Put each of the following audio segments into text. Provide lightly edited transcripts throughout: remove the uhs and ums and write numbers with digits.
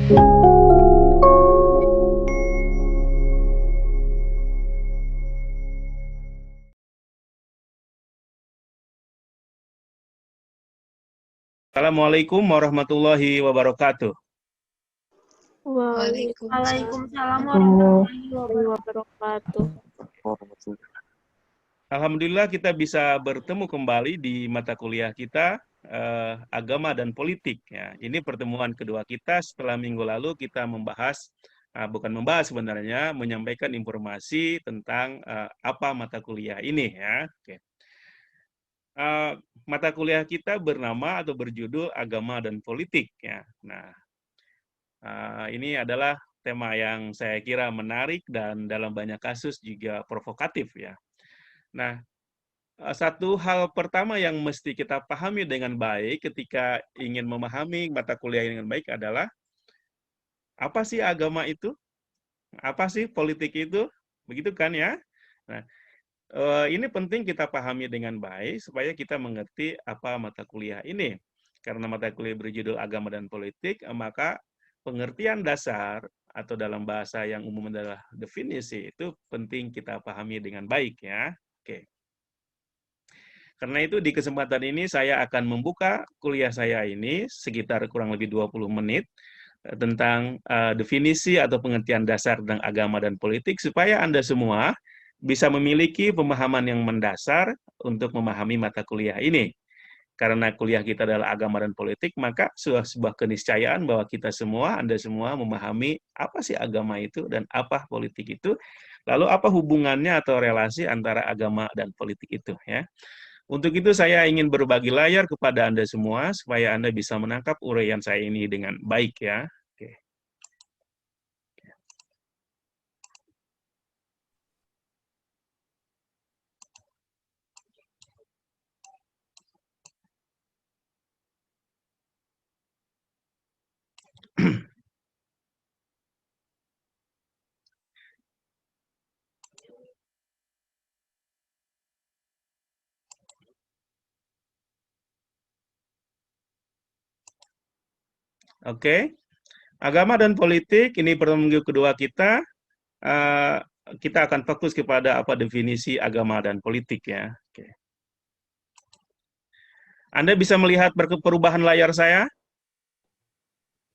Assalamualaikum warahmatullahi wabarakatuh. Waalaikumsalam warahmatullahi wabarakatuh. Alhamdulillah kita bisa bertemu kembali di mata kuliah kita agama dan politik. Ya, ini pertemuan kedua kita setelah minggu lalu kita membahas, bukan membahas sebenarnya, menyampaikan informasi tentang apa mata kuliah ini. Ya, oke. Mata kuliah kita bernama atau berjudul agama dan politik. Ya, nah ini adalah tema yang saya kira menarik dan dalam banyak kasus juga provokatif ya. Nah, satu hal pertama yang mesti kita pahami dengan baik ketika ingin memahami mata kuliah ini dengan baik adalah apa sih agama itu? Apa sih politik itu? Begitu kan ya? Nah, ini penting kita pahami dengan baik supaya kita mengerti apa mata kuliah ini. Karena mata kuliah berjudul agama dan politik, maka pengertian dasar atau dalam bahasa yang umum adalah definisi itu penting kita pahami dengan baik ya. Oke. Karena itu di kesempatan ini saya akan membuka kuliah saya ini sekitar kurang lebih 20 menit tentang definisi atau pengertian dasar tentang agama dan politik supaya Anda semua bisa memiliki pemahaman yang mendasar untuk memahami mata kuliah ini. Karena kuliah kita adalah agama dan politik, maka sebuah keniscayaan bahwa kita semua, Anda semua memahami apa sih agama itu dan apa politik itu, lalu apa hubungannya atau relasi antara agama dan politik itu. Ya. Untuk itu saya ingin berbagi layar kepada Anda semua, supaya Anda bisa menangkap uraian saya ini dengan baik ya. Oke. Oke, agama dan politik ini pertemuan minggu kedua kita. Kita akan fokus kepada apa definisi agama dan politik ya. Oke. Anda bisa melihat perubahan layar saya?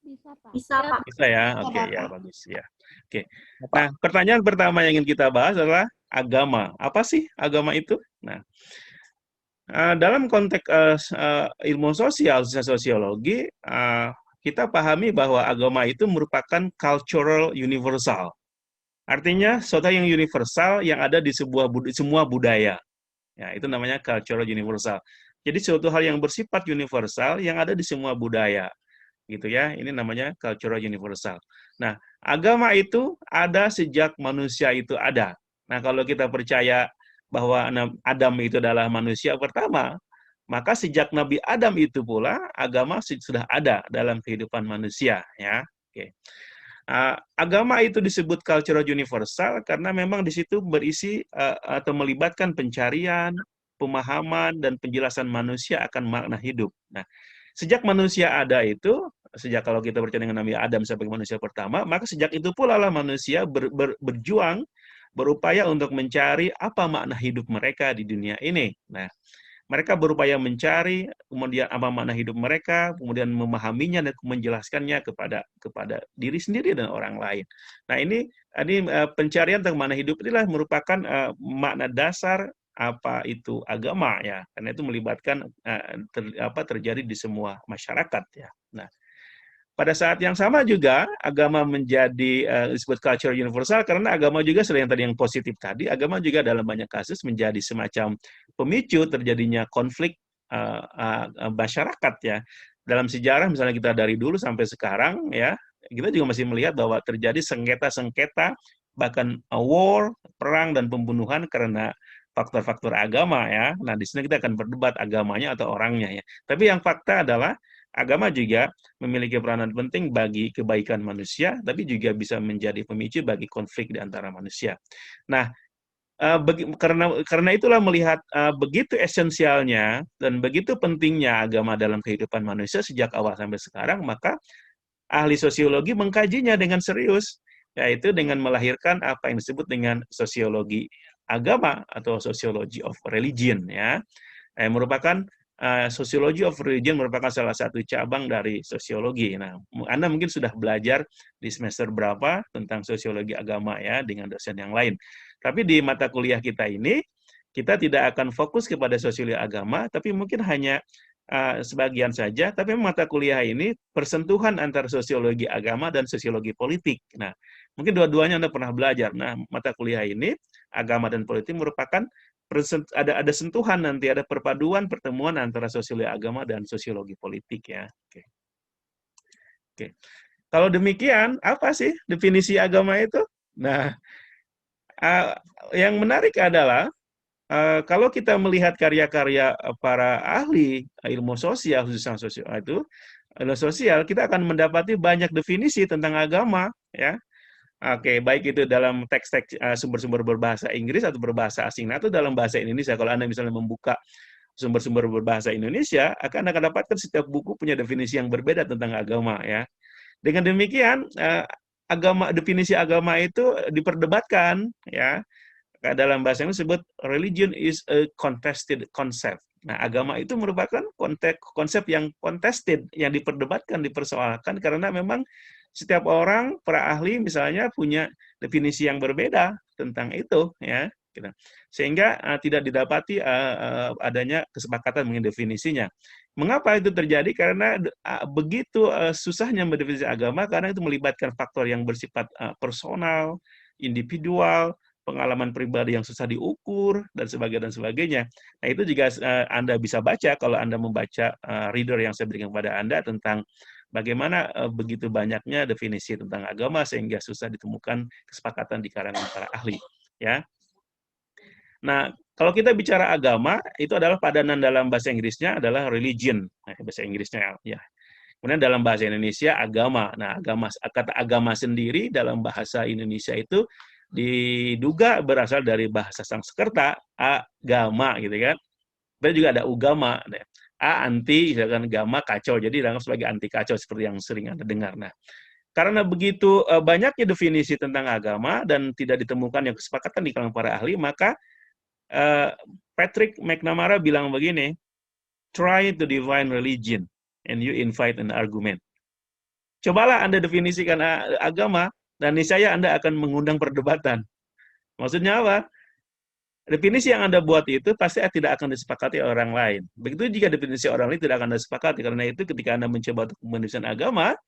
Bisa, Pak. Bisa ya, oke ya bagus ya. Oke. Nah, pertanyaan pertama yang ingin kita bahas adalah agama. Apa sih agama itu? Nah, dalam konteks ilmu sosial, sosiologi, kita pahami bahwa agama itu merupakan cultural universal. Artinya sesuatu yang universal yang ada di semua budaya. Ya, itu namanya cultural universal. Jadi suatu hal yang bersifat universal yang ada di semua budaya. Gitu ya. Ini namanya cultural universal. Nah, agama itu ada sejak manusia itu ada. Nah, kalau kita percaya bahwa Adam itu adalah manusia pertama, maka sejak Nabi Adam itu pula agama sudah ada dalam kehidupan manusia ya. Oke. Agama itu disebut cultural universal karena memang di situ berisi atau melibatkan pencarian, pemahaman dan penjelasan manusia akan makna hidup. Nah, sejak manusia ada itu, sejak kalau kita percaya dengan Nabi Adam sebagai manusia pertama, maka sejak itu pula lah manusia berjuang, berupaya untuk mencari apa makna hidup mereka di dunia ini. Nah, mereka berupaya mencari kemudian apa makna hidup mereka, kemudian memahaminya dan menjelaskannya kepada diri sendiri dan orang lain. Nah, ini pencarian tentang makna hidup inilah merupakan makna dasar apa itu agama ya, karena itu melibatkan terjadi di semua masyarakat ya. Nah, pada saat yang sama juga agama menjadi disebut culture universal karena agama juga selain tadi yang positif tadi, agama juga dalam banyak kasus menjadi semacam pemicu terjadinya konflik masyarakat ya. Dalam sejarah misalnya kita dari dulu sampai sekarang ya, kita juga masih melihat bahwa terjadi sengketa-sengketa bahkan war, perang dan pembunuhan karena faktor-faktor agama ya. Nah, di sini kita akan berdebat agamanya atau orangnya ya. Tapi yang fakta adalah agama juga memiliki peranan penting bagi kebaikan manusia, tapi juga bisa menjadi pemicu bagi konflik di antara manusia. Nah, karena itulah melihat begitu esensialnya dan begitu pentingnya agama dalam kehidupan manusia sejak awal sampai sekarang, maka ahli sosiologi mengkajinya dengan serius, yaitu dengan melahirkan apa yang disebut dengan sosiologi agama atau sociology of religion, ya. Merupakan sociology of religion merupakan salah satu cabang dari sosiologi. Nah, Anda mungkin sudah belajar di semester berapa tentang sosiologi agama ya dengan dosen yang lain. Tapi di mata kuliah kita ini, kita tidak akan fokus kepada sosiologi agama, tapi mungkin hanya sebagian saja, tapi mata kuliah ini persentuhan antara sosiologi agama dan sosiologi politik. Nah, mungkin dua-duanya Anda pernah belajar. Nah, mata kuliah ini, agama dan politik merupakan ada sentuhan nanti, ada perpaduan pertemuan antara sosiologi agama dan sosiologi politik ya. Oke. Oke. Kalau demikian, apa sih definisi agama itu? Nah, yang menarik adalah kalau kita melihat karya-karya para ahli ilmu sosial, khususnya ilmu sosial, kita akan mendapati banyak definisi tentang agama, ya. Oke, baik itu dalam teks-teks sumber-sumber berbahasa Inggris atau berbahasa asing, atau dalam bahasa Indonesia. Kalau Anda misalnya membuka sumber-sumber berbahasa Indonesia, akan dapatkan setiap buku punya definisi yang berbeda tentang agama, ya. Dengan demikian, definisi agama itu diperdebatkan, ya. Dalam bahasa Inggris disebut religion is a contested concept. Nah, agama itu merupakan konsep yang contested, yang diperdebatkan, dipersoalkan, karena memang setiap orang, para ahli misalnya punya definisi yang berbeda tentang itu, ya. Sehingga tidak didapati adanya kesepakatan mengenai definisinya. Mengapa itu terjadi? Karena begitu susahnya mendefinisi agama, karena itu melibatkan faktor yang bersifat personal, individual, pengalaman pribadi yang susah diukur, dan sebagainya. Nah, itu juga Anda bisa baca kalau Anda membaca reader yang saya berikan kepada Anda tentang bagaimana begitu banyaknya definisi tentang agama sehingga susah ditemukan kesepakatan di kalangan para ahli, ya. Nah, kalau kita bicara agama, itu adalah padanan dalam bahasa Inggrisnya adalah religion, bahasa Inggrisnya, ya. Kemudian dalam bahasa Indonesia agama. Nah, kata agama sendiri dalam bahasa Indonesia itu diduga berasal dari bahasa Sanskerta, agama gitu kan. Kemudian juga ada ugama, anti, misalkan gama kacau, jadi dianggap sebagai anti kacau seperti yang sering Anda dengar. Nah, karena begitu banyaknya definisi tentang agama dan tidak ditemukan yang kesepakatan di kalangan para ahli, maka Patrick McNamara bilang begini, try to define religion and you invite an argument. Cobalah Anda definisikan agama, dan niscaya Anda akan mengundang perdebatan. Maksudnya apa? Definisi yang Anda buat itu pasti tidak akan disepakati orang lain. Begitu jika definisi orang lain tidak akan disepakati. Karena itu ketika Anda mencoba untuk mendefinisikan agama,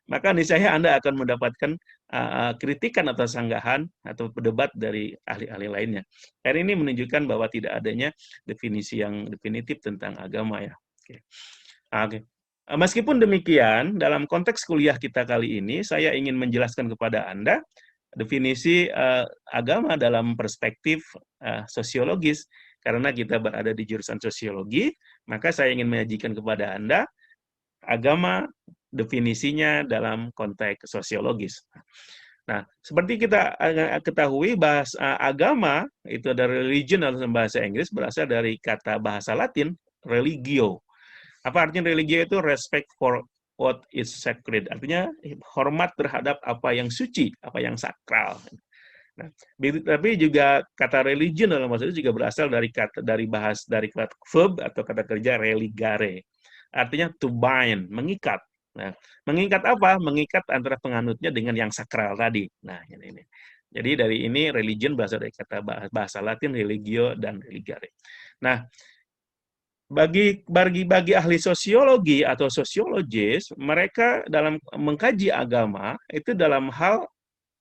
maka niscaya Anda akan mendapatkan kritikan atau sanggahan atau debat dari ahli-ahli lainnya. Dan ini menunjukkan bahwa tidak adanya definisi yang definitif tentang agama, ya. Oke. Meskipun demikian, dalam konteks kuliah kita kali ini, saya ingin menjelaskan kepada Anda definisi agama dalam perspektif sosiologis. Karena kita berada di jurusan sosiologi, maka saya ingin menyajikan kepada Anda agama definisinya dalam konteks sosiologis. Nah, seperti kita ketahui, agama itu ada religion dalam bahasa Inggris berasal dari kata bahasa Latin religio. Apa artinya religio itu? Respect for what is sacred. Artinya hormat terhadap apa yang suci, apa yang sakral. Nah, tapi juga kata religion dalam bahasa itu juga berasal dari kata verb atau kata kerja religare. Artinya to bind, mengikat. Nah, mengikat apa? Mengikat antara penganutnya dengan yang sakral tadi. Nah, ini. Jadi dari ini religion berasal dari kata bahasa Latin religio dan religare. Nah, bagi ahli sosiologi atau sosiologis, mereka dalam mengkaji agama itu dalam hal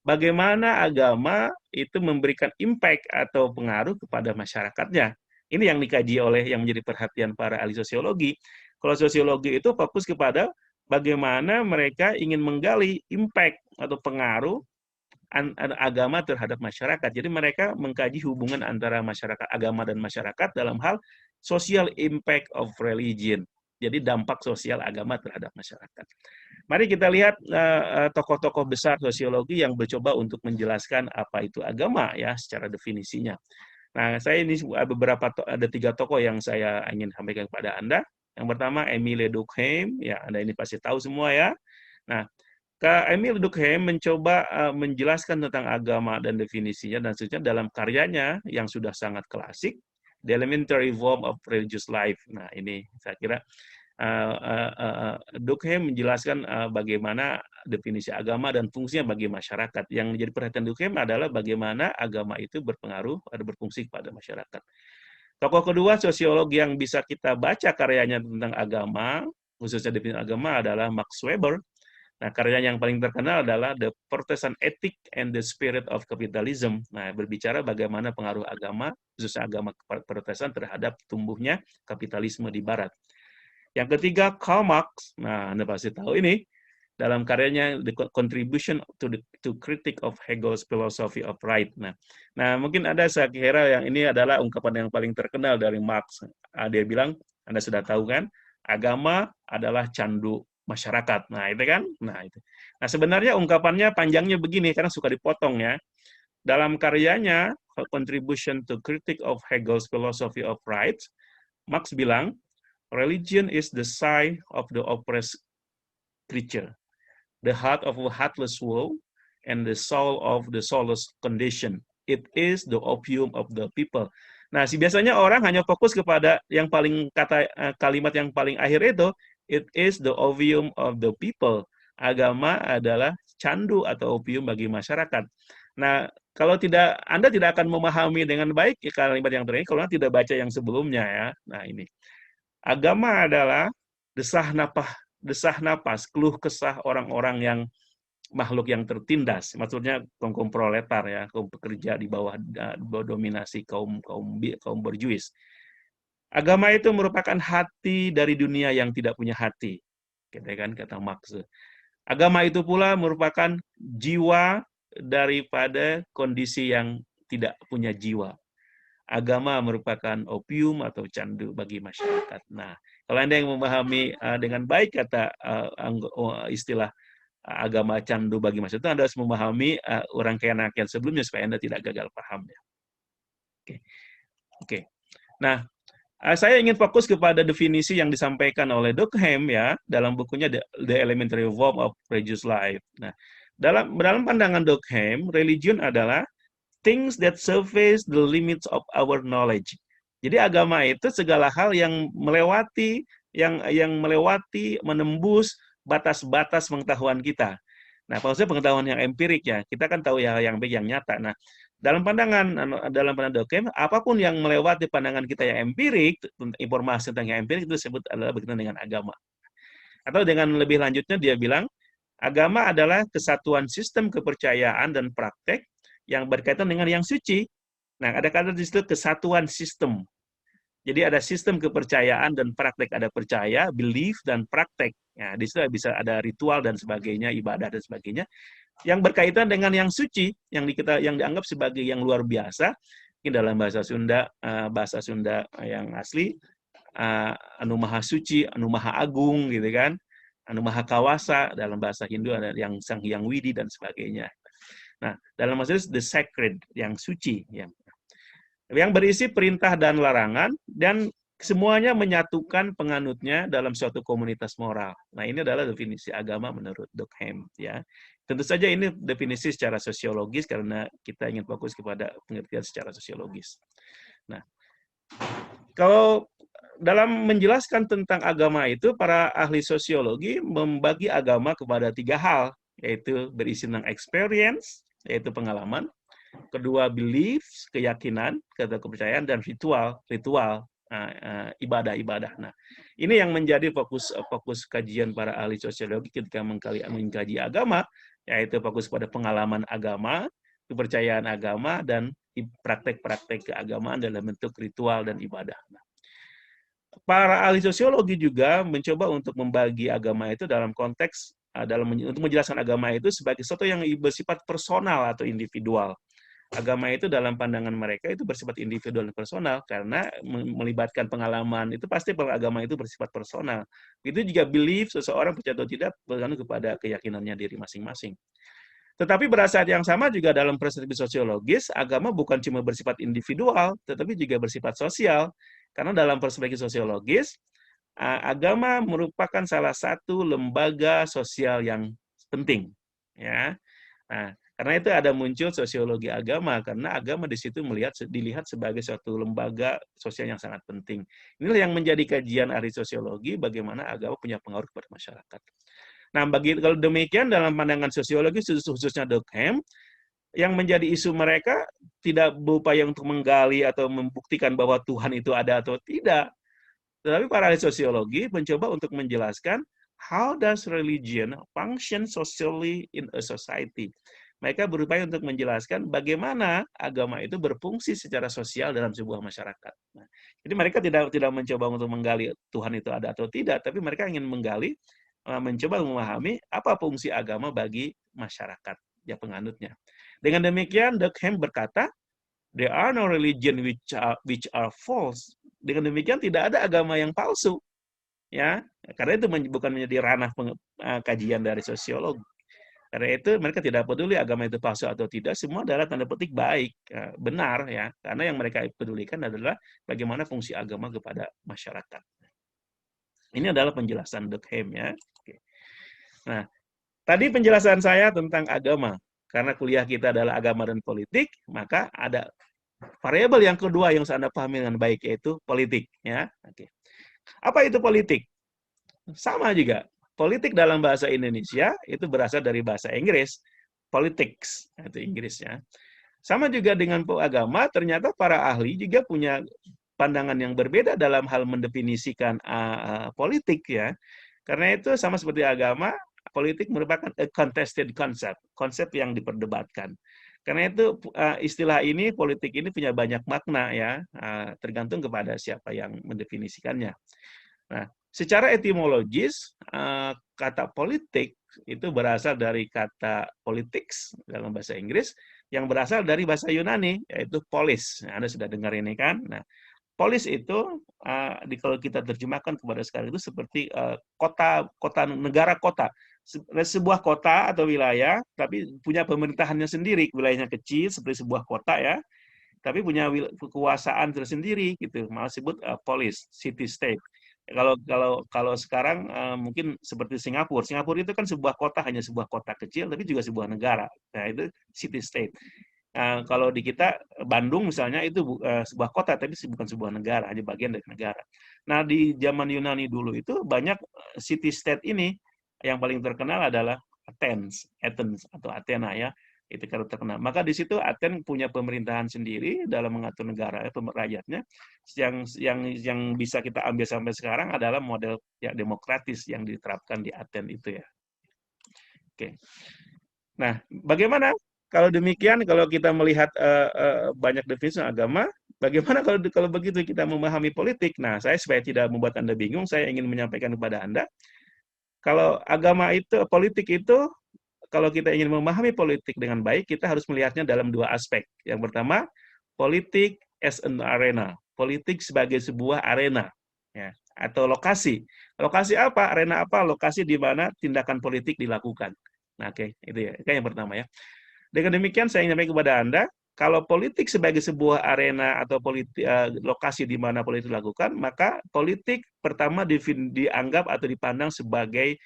bagaimana agama itu memberikan impact atau pengaruh kepada masyarakatnya. Ini yang dikaji yang menjadi perhatian para ahli sosiologi. Kalau sosiologi itu fokus kepada bagaimana mereka ingin menggali impact atau pengaruh agama terhadap masyarakat. Jadi mereka mengkaji hubungan antara masyarakat, agama dan masyarakat dalam hal social impact of religion. Jadi dampak sosial agama terhadap masyarakat. Mari kita lihat tokoh-tokoh besar sosiologi yang mencoba untuk menjelaskan apa itu agama ya secara definisinya. Nah, saya ini ada 3 tokoh yang saya ingin sampaikan kepada Anda. Yang pertama Émile Durkheim, ya Anda ini pasti tahu semua ya. Nah, Kak Emil Durkheim mencoba menjelaskan tentang agama dan definisinya dan seterusnya dalam karyanya yang sudah sangat klasik, The Elementary Form of Religious Life. Nah, ini saya kira Durkheim menjelaskan bagaimana definisi agama dan fungsinya bagi masyarakat. Yang menjadi perhatian Durkheim adalah bagaimana agama itu berpengaruh atau berfungsi kepada masyarakat. Tokoh kedua sosiolog yang bisa kita baca karyanya tentang agama, khususnya definisi agama, adalah Max Weber. Nah, karya yang paling terkenal adalah The Protestant Ethic and the Spirit of Capitalism. Nah, berbicara bagaimana pengaruh agama, khususnya agama Protestan terhadap tumbuhnya kapitalisme di Barat. Yang ketiga, Karl Marx. Nah, Anda pasti tahu ini. Dalam karyanya The Contribution to Critique of Hegel's Philosophy of Right. Nah, mungkin ada saya kira yang ini adalah ungkapan yang paling terkenal dari Marx. Dia bilang, Anda sudah tahu kan, agama adalah candu masyarakat. Nah, itu kan. Nah, sebenarnya ungkapannya panjangnya begini karena suka dipotong ya. Dalam karyanya Contribution to Critique of Hegel's Philosophy of Right, Marx bilang, religion is the sigh of the oppressed creature, the heart of a heartless world, and the soul of the soulless condition. It is the opium of the people. Nah, biasanya orang hanya fokus kepada yang paling kalimat yang paling akhir itu, it is the opium of the people. Agama adalah candu atau opium bagi masyarakat. Nah, kalau Anda tidak akan memahami dengan baik kalimat yang terakhir kalau Anda tidak baca yang sebelumnya ya. Nah, ini. Agama adalah desah napas, keluh kesah orang-orang yang makhluk yang tertindas, maksudnya kaum proletar ya, kaum pekerja di bawah dominasi kaum borjuis. Agama itu merupakan hati dari dunia yang tidak punya hati, kata Marx. Agama itu pula merupakan jiwa daripada kondisi yang tidak punya jiwa. Agama merupakan opium atau candu bagi masyarakat. Nah, kalau Anda yang memahami dengan baik kata istilah agama candu bagi masyarakat, Anda harus memahami rangkaian sebelumnya supaya Anda tidak gagal paham ya. Oke. Nah, saya ingin fokus kepada definisi yang disampaikan oleh Durkheim ya dalam bukunya The Elementary Form of Religious Life. Nah, dalam pandangan Durkheim, religion adalah things that surface the limits of our knowledge. Jadi agama itu segala hal yang melewati menembus batas-batas pengetahuan kita. Nah, maksudnya pengetahuan yang empirik ya. Kita kan tahu ya yang baik yang nyata. Nah, dalam pandangan Durkheim, apapun yang melewati pandangan kita yang empirik, informasi tentang yang empirik itu disebut adalah berkaitan dengan agama. Atau dengan lebih lanjutnya dia bilang, agama adalah kesatuan sistem kepercayaan dan praktek yang berkaitan dengan yang suci. Nah, ada kata di situ kesatuan sistem. Jadi ada sistem kepercayaan dan praktek, ada percaya, belief dan praktek. Nah, di situ bisa ada ritual dan sebagainya, ibadah dan sebagainya yang berkaitan dengan yang suci, yang dianggap sebagai yang luar biasa. Ini dalam bahasa Sunda yang asli, anu maha suci, anu maha agung gitu kan. Anu maha kawasa, dalam bahasa Hindu ada yang Sang Hyang Widi dan sebagainya. Nah, dalam bahasa the sacred, yang suci, yang berisi perintah dan larangan, dan semuanya menyatukan penganutnya dalam suatu komunitas moral. Nah, ini adalah definisi agama menurut Durkheim. Ya. Tentu saja ini definisi secara sosiologis karena kita ingin fokus kepada pengertian secara sosiologis. Nah, kalau dalam menjelaskan tentang agama itu, para ahli sosiologi membagi agama kepada 3 hal, yaitu berisi tentang experience, yaitu pengalaman, kedua beliefs, keyakinan, kepercayaan, dan ritual, ibadah-ibadah. Nah, ini yang menjadi fokus kajian para ahli sosiologi ketika mengkaji agama, yaitu fokus pada pengalaman agama, kepercayaan agama, dan praktek-praktek keagamaan dalam bentuk ritual dan ibadah. Nah, para ahli sosiologi juga mencoba untuk membagi agama itu dalam konteks untuk menjelaskan agama itu sebagai sesuatu yang bersifat personal atau individual. Agama itu dalam pandangan mereka itu bersifat individual dan personal karena melibatkan pengalaman, itu pasti agama itu bersifat personal. Itu juga belief seseorang percaya atau tidak bergantung kepada keyakinannya diri masing-masing. Tetapi pada saat yang sama juga dalam perspektif sosiologis, agama bukan cuma bersifat individual, tetapi juga bersifat sosial. Karena dalam perspektif sosiologis, agama merupakan salah satu lembaga sosial yang penting, ya. Nah, karena itu ada muncul sosiologi agama, karena agama di situ dilihat sebagai suatu lembaga sosial yang sangat penting. Inilah yang menjadi kajian ahli sosiologi, bagaimana agama punya pengaruh kepada masyarakat. Nah, kalau demikian dalam pandangan sosiologi, khususnya Durkheim, yang menjadi isu mereka tidak berupaya untuk menggali atau membuktikan bahwa Tuhan itu ada atau tidak. Tetapi para ahli sosiologi mencoba untuk menjelaskan how does religion function socially in a society. Mereka berupaya untuk menjelaskan bagaimana agama itu berfungsi secara sosial dalam sebuah masyarakat. Nah, jadi mereka tidak mencoba untuk menggali Tuhan itu ada atau tidak, tapi mereka ingin menggali, mencoba memahami apa fungsi agama bagi masyarakat, ya penganutnya. Dengan demikian, Durkheim berkata, there are no religion which are false. Dengan demikian tidak ada agama yang palsu, ya, karena itu bukan menjadi ranah kajian dari sosiolog. Karena itu mereka tidak peduli agama itu palsu atau tidak, semua adalah tanda petik baik, benar, ya, karena yang mereka pedulikan adalah bagaimana fungsi agama kepada masyarakat. Ini adalah penjelasan Durkheim, ya. Nah, tadi penjelasan saya tentang agama. Karena kuliah kita adalah agama dan politik, maka ada variabel yang kedua yang Anda pahami dengan baik, yaitu politik, ya. Oke. Apa itu politik? Sama juga. Politik dalam bahasa Indonesia itu berasal dari bahasa Inggris, politics, itu Inggrisnya. Sama juga dengan agama, ternyata para ahli juga punya pandangan yang berbeda dalam hal mendefinisikan politik, ya. Karena itu sama seperti agama, politik merupakan a contested concept, konsep yang diperdebatkan. Karena itu istilah ini, politik ini punya banyak makna, ya, tergantung kepada siapa yang mendefinisikannya. Nah, secara etimologis, kata politik itu berasal dari kata politics dalam bahasa Inggris, yang berasal dari bahasa Yunani, yaitu polis. Nah, Anda sudah dengar ini kan? Nah, polis itu, kalau kita terjemahkan kepada sekarang itu seperti kota, negara kota. Sebuah kota atau wilayah, tapi punya pemerintahannya sendiri. Wilayahnya kecil, seperti sebuah kota, ya. Tapi punya kekuasaan tersendiri, gitu. Malah sebut polis, city state. Kalau sekarang mungkin seperti Singapura. Singapura itu kan sebuah kota, hanya sebuah kota kecil, tapi juga sebuah negara. Nah, itu city state. Kalau di kita, Bandung misalnya, itu sebuah kota, tapi bukan sebuah negara, hanya bagian dari negara. Nah, di zaman Yunani dulu itu banyak city state ini. Yang paling terkenal adalah Athens atau Athena, ya. Itu kalau terkenal. Maka di situ Athens punya pemerintahan sendiri dalam mengatur negara, rakyatnya. Yang bisa kita ambil sampai sekarang adalah model ya demokratis yang diterapkan di Athens itu, ya. Oke. Nah, bagaimana kalau demikian, kalau kita melihat banyak definisi agama, bagaimana kalau begitu kita memahami politik? Nah, saya supaya tidak membuat Anda bingung, saya ingin menyampaikan kepada Anda, kalau agama itu, politik itu, kalau kita ingin memahami politik dengan baik, kita harus melihatnya dalam dua aspek. Yang pertama, politik as an arena. Politik sebagai sebuah arena, ya, atau lokasi. Lokasi apa? Arena apa? Lokasi di mana tindakan politik dilakukan. Nah, oke, itu ya. Itu yang pertama, ya. Dengan demikian saya ingin menyampaikan kepada Anda, kalau politik sebagai sebuah arena atau lokasi di mana politik dilakukan, maka politik pertama dianggap atau dipandang sebagai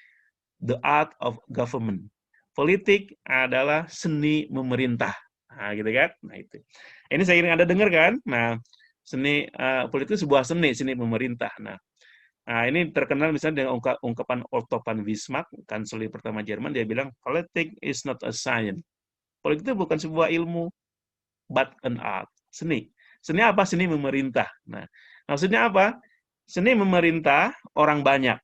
the art of government. Politik adalah seni memerintah. Nah, gitu kan? Nah, itu. Ini saya ingin Anda dengar kan? Nah, politik itu sebuah seni memerintah. Nah, ini terkenal misalnya dengan ungkapan Otto von Bismarck, kanselir pertama Jerman, dia bilang, politik is not a science. Politik itu bukan sebuah ilmu, but an art. Seni. Seni apa? Seni memerintah. Nah, maksudnya apa? Seni memerintah orang banyak.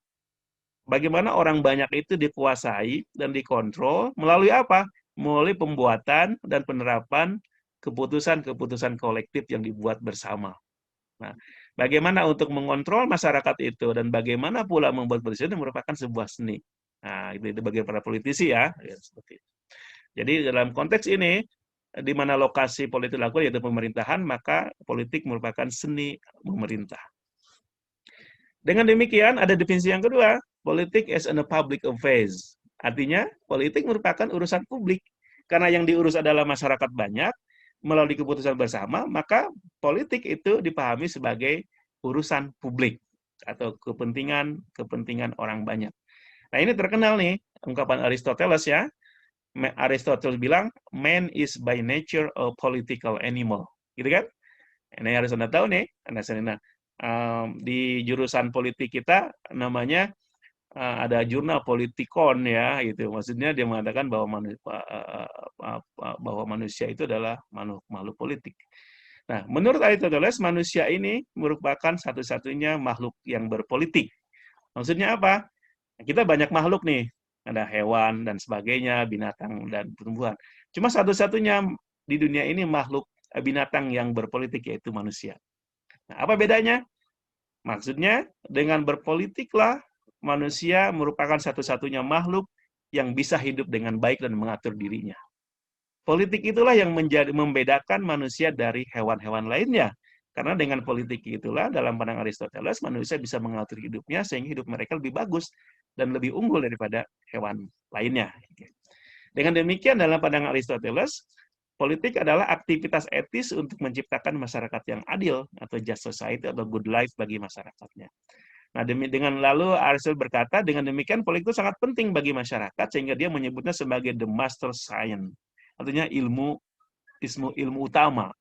Bagaimana orang banyak itu dikuasai dan dikontrol melalui apa? Melalui pembuatan dan penerapan keputusan-keputusan kolektif yang dibuat bersama. Nah, bagaimana untuk mengontrol masyarakat itu dan bagaimana pula membuat keputusan itu merupakan sebuah seni. Nah, itu bagian para politisi, ya, seperti itu. Jadi dalam konteks ini, di mana lokasi politik dilakukan yaitu pemerintahan, maka politik merupakan seni memerintah. Dengan demikian, ada definisi yang kedua, politik as a public affairs. Artinya, politik merupakan urusan publik. Karena yang diurus adalah masyarakat banyak, melalui keputusan bersama, maka politik itu dipahami sebagai urusan publik atau kepentingan orang banyak. Nah, ini terkenal nih, ungkapan Aristoteles ya. Aristoteles bilang, man is by nature a political animal. Gitu kan? Ini harus Anda tahu nih. Di jurusan politik kita namanya ada jurnal Politikon ya, gitu. Maksudnya dia mengatakan bahwa manusia itu adalah makhluk politik. Nah, menurut Aristoteles, manusia ini merupakan satu-satunya makhluk yang berpolitik. Maksudnya apa? Kita banyak makhluk nih, ada hewan dan sebagainya, binatang dan tumbuhan. Cuma satu-satunya di dunia ini makhluk binatang yang berpolitik, yaitu manusia. Nah, apa bedanya? Maksudnya, dengan berpolitiklah manusia merupakan satu-satunya makhluk yang bisa hidup dengan baik dan mengatur dirinya. Politik itulah yang membedakan manusia dari hewan-hewan lainnya. Karena dengan politik itulah, dalam pandang Aristoteles, manusia bisa mengatur hidupnya sehingga hidup mereka lebih bagus dan lebih unggul daripada hewan lainnya. Dengan demikian, dalam pandangan Aristoteles, politik adalah aktivitas etis untuk menciptakan masyarakat yang adil atau just society atau good life bagi masyarakatnya. Nah, dengan lalu Aristoteles berkata, dengan demikian politik itu sangat penting bagi masyarakat sehingga dia menyebutnya sebagai the master science. Artinya ilmu utama.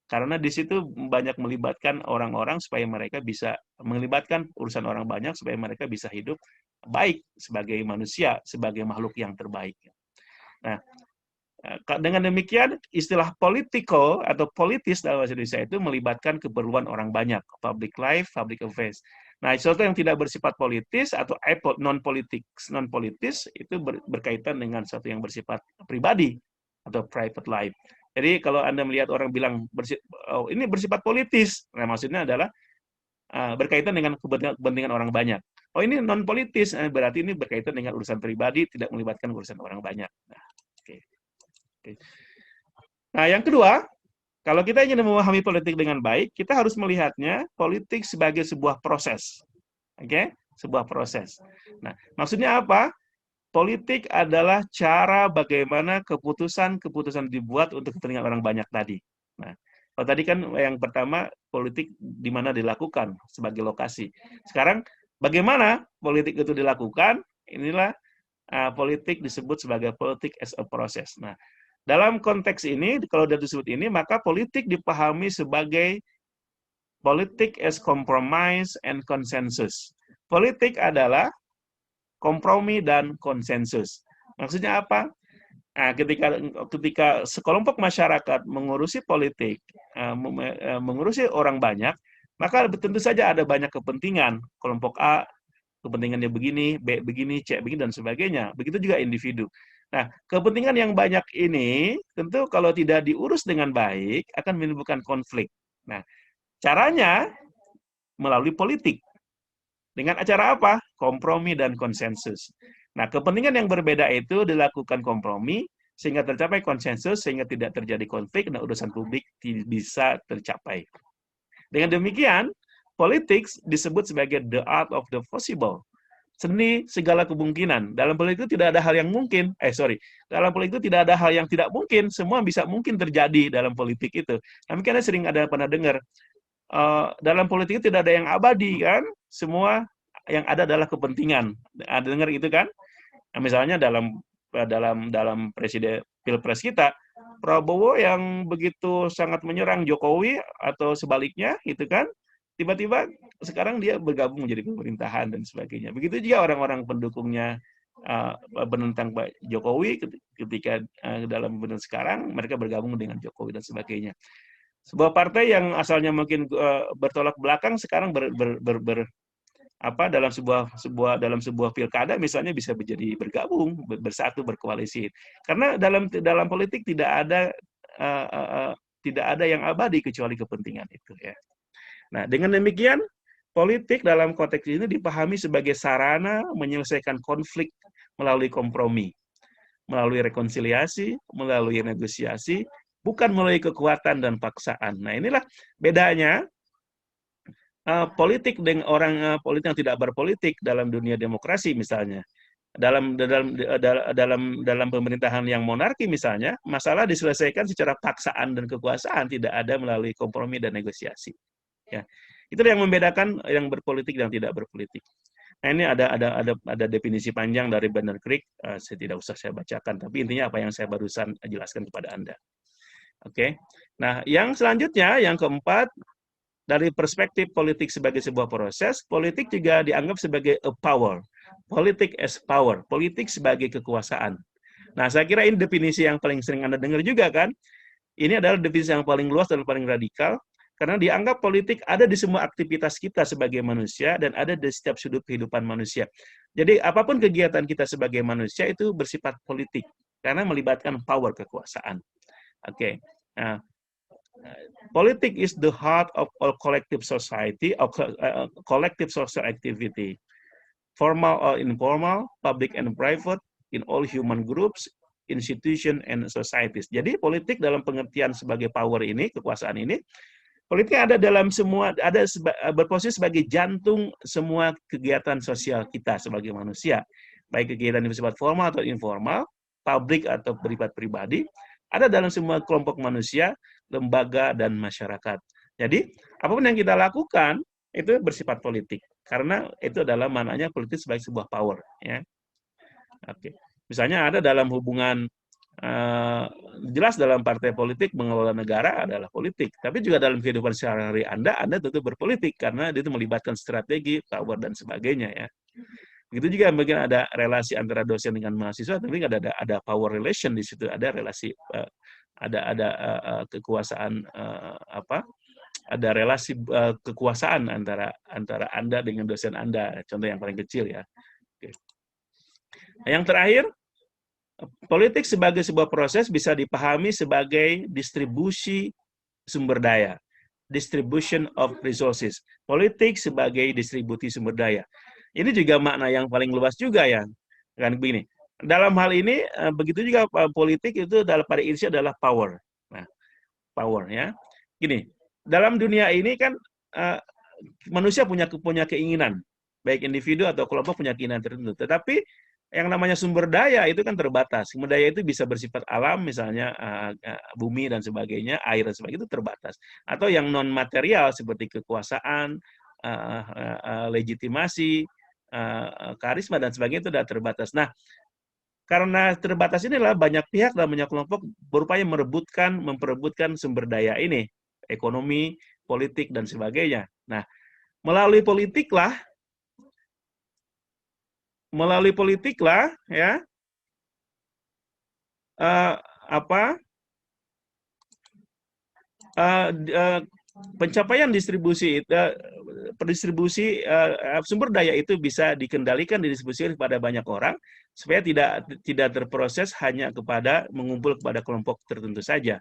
Karena di situ banyak melibatkan orang-orang supaya mereka bisa melibatkan urusan orang banyak supaya mereka bisa hidup baik sebagai manusia, sebagai makhluk yang terbaik. Nah, dengan demikian istilah political atau politis dalam bahasa Indonesia itu melibatkan keperluan orang banyak, public life, public affairs. Nah, sesuatu yang tidak bersifat politis atau non-politis itu berkaitan dengan sesuatu yang bersifat pribadi atau private life. Jadi kalau Anda melihat orang bilang ini bersifat politis, nah maksudnya adalah berkaitan dengan kepentingan orang banyak. Oh, ini non politis, berarti ini berkaitan dengan urusan pribadi, tidak melibatkan urusan orang banyak. Nah, okay. Nah, yang kedua, kalau kita ingin memahami politik dengan baik, kita harus melihatnya politik sebagai sebuah proses. Oke? Sebuah proses. Nah, maksudnya apa? Politik adalah cara bagaimana keputusan-keputusan dibuat untuk kepentingan orang banyak tadi. Nah, kalau tadi kan yang pertama politik di mana dilakukan sebagai lokasi. Sekarang bagaimana politik itu dilakukan? Inilah politik disebut sebagai politik as a process. Nah, dalam konteks ini, kalau sudah disebut ini, maka politik dipahami sebagai politik as compromise and consensus. Politik adalah kompromi dan konsensus. Maksudnya apa? Nah, ketika sekelompok masyarakat mengurusi politik, mengurusi orang banyak, maka tentu saja ada banyak kepentingan. Kelompok A, kepentingannya begini, B begini, C begini, dan sebagainya. Begitu juga individu. Nah, kepentingan yang banyak ini, tentu kalau tidak diurus dengan baik, akan menimbulkan konflik. Nah, caranya melalui politik. Dengan acara apa? Kompromi dan konsensus. Nah, kepentingan yang berbeda itu dilakukan kompromi, sehingga tercapai konsensus, sehingga tidak terjadi konflik, dan urusan publik bisa tercapai. Dengan demikian, politik disebut sebagai the art of the possible. Seni segala kemungkinan. Dalam politik itu tidak ada hal yang mungkin. Dalam politik itu tidak ada hal yang tidak mungkin. Semua bisa mungkin terjadi dalam politik itu. Nah, mungkin Anda sering pernah dengar, dalam politik itu tidak ada yang abadi kan, semua yang ada adalah kepentingan. Ada dengar itu kan? Nah, misalnya dalam presiden pilpres kita, Prabowo yang begitu sangat menyerang Jokowi atau sebaliknya, itu kan? Tiba-tiba sekarang dia bergabung menjadi pemerintahan dan sebagainya. Begitu juga orang-orang pendukungnya menentang Pak Jokowi ketika dalam pemerintahan sekarang mereka bergabung dengan Jokowi dan sebagainya. Sebuah partai yang asalnya mungkin bertolak belakang sekarang dalam sebuah pilkada misalnya bisa menjadi bergabung, bersatu, berkoalisi. Karena dalam politik tidak ada yang abadi kecuali kepentingan itu ya. Nah, dengan demikian politik dalam konteks ini dipahami sebagai sarana menyelesaikan konflik melalui kompromi, melalui rekonsiliasi, melalui negosiasi, bukan melalui kekuatan dan paksaan. Nah, inilah bedanya politik dengan politik yang tidak berpolitik dalam dunia demokrasi misalnya. Dalam pemerintahan yang monarki misalnya, masalah diselesaikan secara paksaan dan kekuasaan, tidak ada melalui kompromi dan negosiasi. Ya. Itu yang membedakan yang berpolitik dan tidak berpolitik. Nah, ini ada definisi panjang dari Banner Creek, saya tidak usah saya bacakan, tapi intinya apa yang saya barusan jelaskan kepada Anda. Oke. Nah, yang selanjutnya, yang keempat, dari perspektif politik sebagai sebuah proses, politik juga dianggap sebagai a power. Politik as power, politik sebagai kekuasaan. Nah, saya kira ini definisi yang paling sering Anda dengar juga kan? Ini adalah definisi yang paling luas dan paling radikal, karena dianggap politik ada di semua aktivitas kita sebagai manusia dan ada di setiap sudut kehidupan manusia. Jadi apapun kegiatan kita sebagai manusia itu bersifat politik, karena melibatkan power kekuasaan. Oke. Nah, politik is the heart of all collective society, or collective social activity, formal or informal, public and private, in all human groups, institution and societies. Jadi politik dalam pengertian sebagai power ini, kekuasaan ini, politik ada dalam semua, berposisi sebagai jantung semua kegiatan sosial kita sebagai manusia, baik kegiatan yang bersifat formal atau informal, publik atau pribadi, ada dalam semua kelompok manusia, lembaga, dan masyarakat. Jadi, apapun yang kita lakukan, itu bersifat politik. Karena itu adalah maknanya politik sebagai sebuah power. Ya. Oke. Misalnya ada dalam hubungan, jelas dalam partai politik, mengelola negara adalah politik. Tapi juga dalam kehidupan sehari-hari Anda tentu berpolitik, karena itu melibatkan strategi, power, dan sebagainya. Ya. Begitu juga mungkin ada relasi antara dosen dengan mahasiswa, tapi ada power relation di situ, ada relasi, ada kekuasaan, ada relasi kekuasaan antara Anda dengan dosen Anda, contoh yang paling kecil ya. Oke. Yang terakhir, politik sebagai sebuah proses bisa dipahami sebagai distribusi sumber daya, distribution of resources. Politik sebagai distribusi sumber daya. Ini juga makna yang paling luas juga ya. Kan begini. Dalam hal ini begitu juga politik itu pada intinya adalah power. Nah, power ya. Gini, dalam dunia ini kan manusia punya keinginan, baik individu atau kelompok punya keinginan tertentu. Tetapi yang namanya sumber daya itu kan terbatas. Sumber daya itu bisa bersifat alam, misalnya bumi dan sebagainya, air dan sebagainya itu terbatas. Atau yang non material seperti kekuasaan, legitimasi, karisma dan sebagainya itu sudah terbatas. Nah, karena terbatas inilah banyak pihak dan banyak kelompok berupaya memperebutkan sumber daya ini, ekonomi, politik dan sebagainya. Nah, melalui politiklah ya pencapaian distribusi sumber daya itu bisa dikendalikan, didistribusikan kepada banyak orang supaya tidak terproses hanya mengumpul kepada kelompok tertentu saja.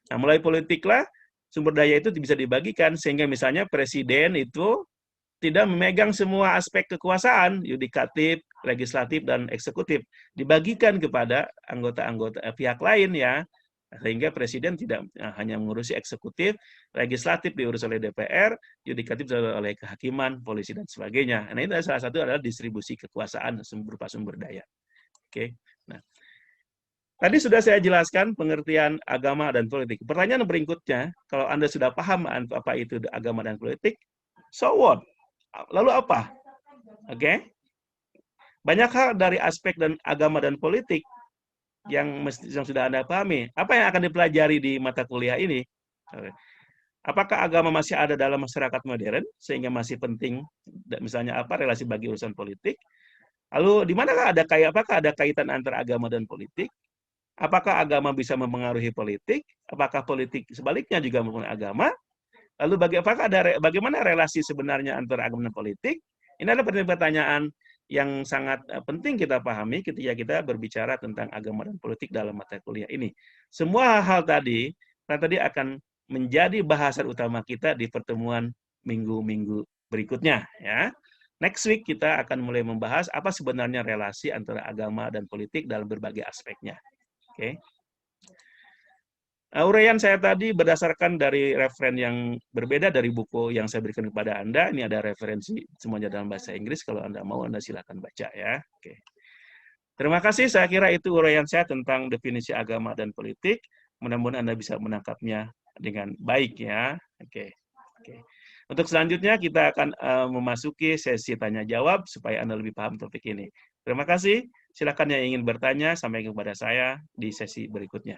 Nah, melalui politiklah sumber daya itu bisa dibagikan sehingga misalnya presiden itu tidak memegang semua aspek kekuasaan, yudikatif, legislatif, dan eksekutif. Dibagikan kepada anggota-anggota pihak lain ya, sehingga presiden tidak hanya mengurusi eksekutif, legislatif diurus oleh DPR, yudikatif oleh kehakiman, polisi, dan sebagainya. Nah, itu salah satu adalah distribusi kekuasaan berupa sumber daya. Oke. Nah, tadi sudah saya jelaskan pengertian agama dan politik. Pertanyaan berikutnya, kalau Anda sudah paham apa itu agama dan politik, so what? Lalu apa? Oke. Banyak hal dari aspek dan agama dan politik yang sudah Anda pahami. Apa yang akan dipelajari di mata kuliah ini? Apakah agama masih ada dalam masyarakat modern sehingga masih penting, misalnya relasi bagi urusan politik? Lalu di manakah apakah ada kaitan antara agama dan politik? Apakah agama bisa mempengaruhi politik? Apakah politik sebaliknya juga mempengaruhi agama? Lalu bagaimana relasi sebenarnya antara agama dan politik? Ini adalah pertanyaan yang sangat penting kita pahami ketika kita berbicara tentang agama dan politik dalam mata kuliah ini. Semua hal tadi akan menjadi bahasan utama kita di pertemuan minggu-minggu berikutnya. Ya. Next week kita akan mulai membahas apa sebenarnya relasi antara agama dan politik dalam berbagai aspeknya. Oke. Uraian saya tadi berdasarkan dari referen yang berbeda dari buku yang saya berikan kepada Anda. Ini ada referensi semuanya dalam bahasa Inggris. Kalau Anda mau, Anda silakan baca ya. Oke. Terima kasih. Saya kira itu uraian saya tentang definisi agama dan politik. Mudah-mudahan Anda bisa menangkapnya dengan baik ya. Oke. Untuk selanjutnya kita akan memasuki sesi tanya jawab supaya Anda lebih paham topik ini. Terima kasih. Silakan yang ingin bertanya sampaikan kepada saya di sesi berikutnya.